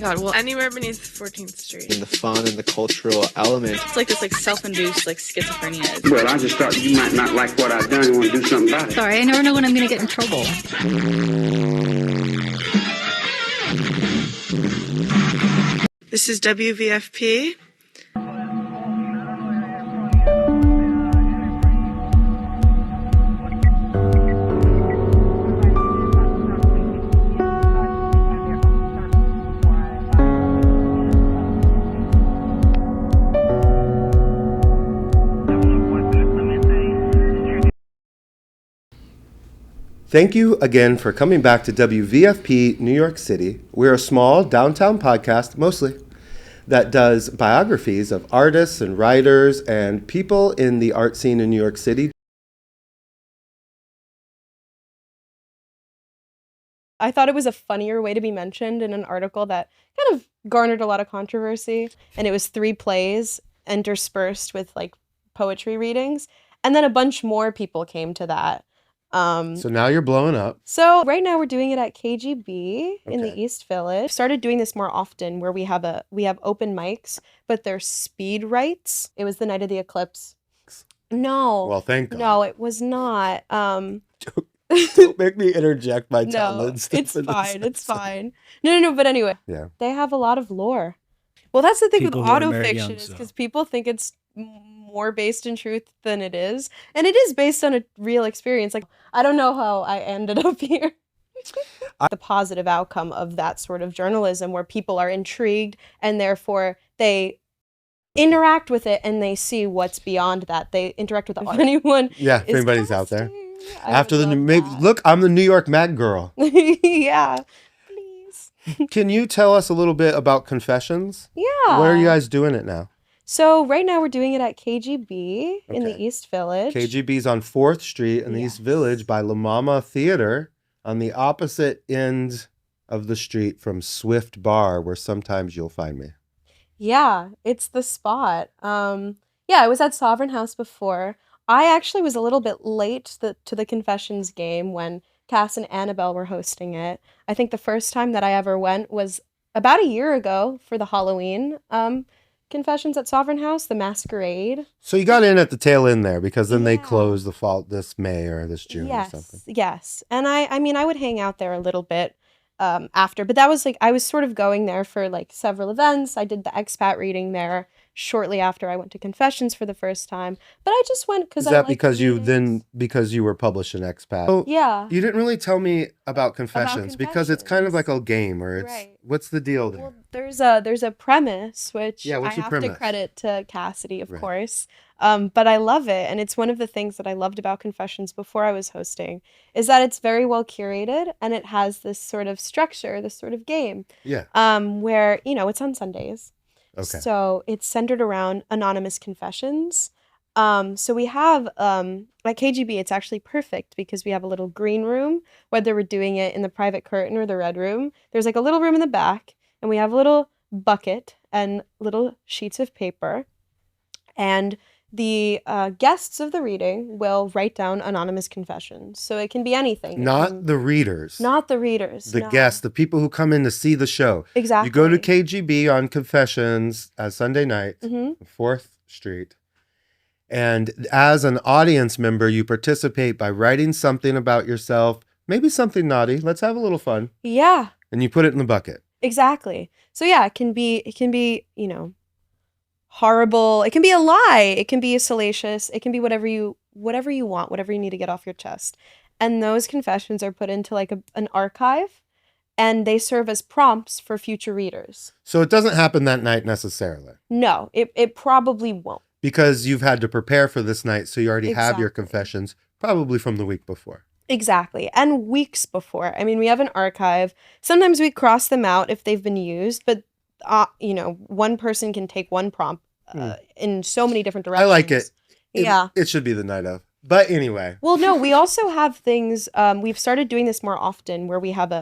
God, well, anywhere beneath 14th Street. And the fun and the cultural element. It's like this self-induced schizophrenia. Well, I just thought you might not like what I've done and want to do something about it. Sorry, I never know when I'm going to get in trouble. This is WVFP. Thank you again for coming back to WVFP New York City. We're a small downtown podcast, mostly, that does biographies of artists and writers and people in the art scene in New York City. I thought it was a funnier way to be mentioned in an article that kind of garnered a lot of controversy, and it was 3 plays interspersed with poetry readings, and then a bunch more people came to that. So now you're blowing up. So right now we're doing it at KGB in the Okay. East Village. I've started doing this more often where we have open mics, but they're speed writes. It was the night of the eclipse. No. Well, thank God. No, it was not. Don't make me interject my No, talent stuff. it's fine. It's fine. No. But anyway, Yeah. they have a lot of lore. Well, that's the thing People with who are married autofiction young, is so. because people think it's more based in truth than it is, and it is based on a real experience. I don't know how I ended up here. The positive outcome of that sort of journalism, where people are intrigued and therefore they interact with it and they see what's beyond that. They interact with if anyone. Yeah, if is anybody's out there. casting, I After would the love maybe, that. look, I'm the New York Mag Girl. Yeah, please. Can you tell us a little bit about Confessions? Yeah. Where are you guys doing it now? So right now we're doing it at KGB in the Okay. East Village. KGB's on 4th Street in the East Yes. Village by La Mama Theater on the opposite end of the street from Swift Bar, where sometimes you'll find me. Yeah, it's the spot. Yeah, I was at Sovereign House before. I actually was a little bit late to the Confessions game when Cass and Annabelle were hosting it. I think the first time that I ever went was about a year ago for the Halloween Confessions at Sovereign House, the masquerade. So you got in at the tail end there because then they Yeah. closed the fall this May or this June or something. Yes. And I mean, I would hang out there a little bit after, but that was I was sort of going there for several events. I did the expat reading there shortly after I went to Confessions for the first time, but I just went because Is that because you were published in Expat? Oh, Yeah. you didn't really tell me about Confessions because it's kind of like a game or it's Right. what's the deal there? Well, there's a premise which Yeah, what's I your have premise? to credit to Cassidy, of Right. course. But I love it, and it's one of the things that I loved about Confessions before I was hosting is that it's very well curated and it has this sort of structure, this sort of game. Yeah. Where it's on Sundays. Okay. So it's centered around anonymous confessions. So we have at KGB, it's actually perfect because we have a little green room, whether we're doing it in the private curtain or the red room. There's a little room in the back, and we have a little bucket and little sheets of paper. And the guests of the reading will write down anonymous confessions. So it can be anything. Not the readers. Not the readers. The no. guests, the people who come in to see the show. Exactly. You go to KGB on Confessions Sunday night, Mhm. 4th Street. And as an audience member, you participate by writing something about yourself, maybe something naughty. Let's have a little fun. Yeah. And you put it in the bucket. Exactly. So yeah, it can be, horrible. It can be a lie. It can be salacious. It can be whatever you want, whatever you need to get off your chest. And those confessions are put into an archive, and they serve as prompts for future readers. So it doesn't happen that night necessarily No, it probably won't. because you've had to prepare for this night. So you already have your Exactly. confessions probably from the week before. Exactly. And weeks before. I mean, we have an archive. Sometimes we cross them out if they've been used, but one person can take one prompt in so many different I directions. like it. Yeah. It should be the night of. But anyway. Well, no, we also have things. We've started doing this more often where we have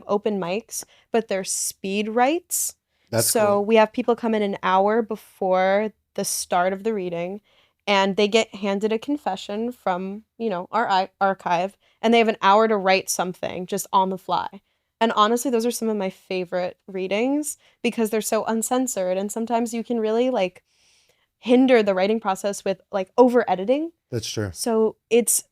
open mics, but they're speed writes. That's so cool. we have people come in an hour before the start of the reading, and they get handed a confession from our archive, and they have an hour to write something just on the fly. And honestly, those are some of my favorite readings because they're so uncensored. And sometimes you can really like hinder the writing process with like over editing. That's true. So it's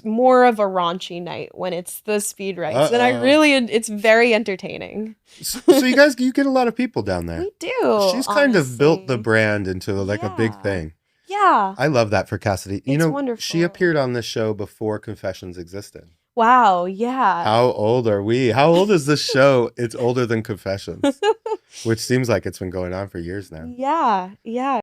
more of a raunchy night when it's the speed writes. And it's very entertaining. So you get a lot of people down there. We do. She's kind of built the honestly. brand into like a big Yeah. thing. Yeah. I love that for Cassidy. You It's know, wonderful. she appeared on this show before Confessions existed. Wow. Yeah. How old are we? How old is this show? It's older than Confessions, which seems like it's been going on for years now. Yeah. Yeah.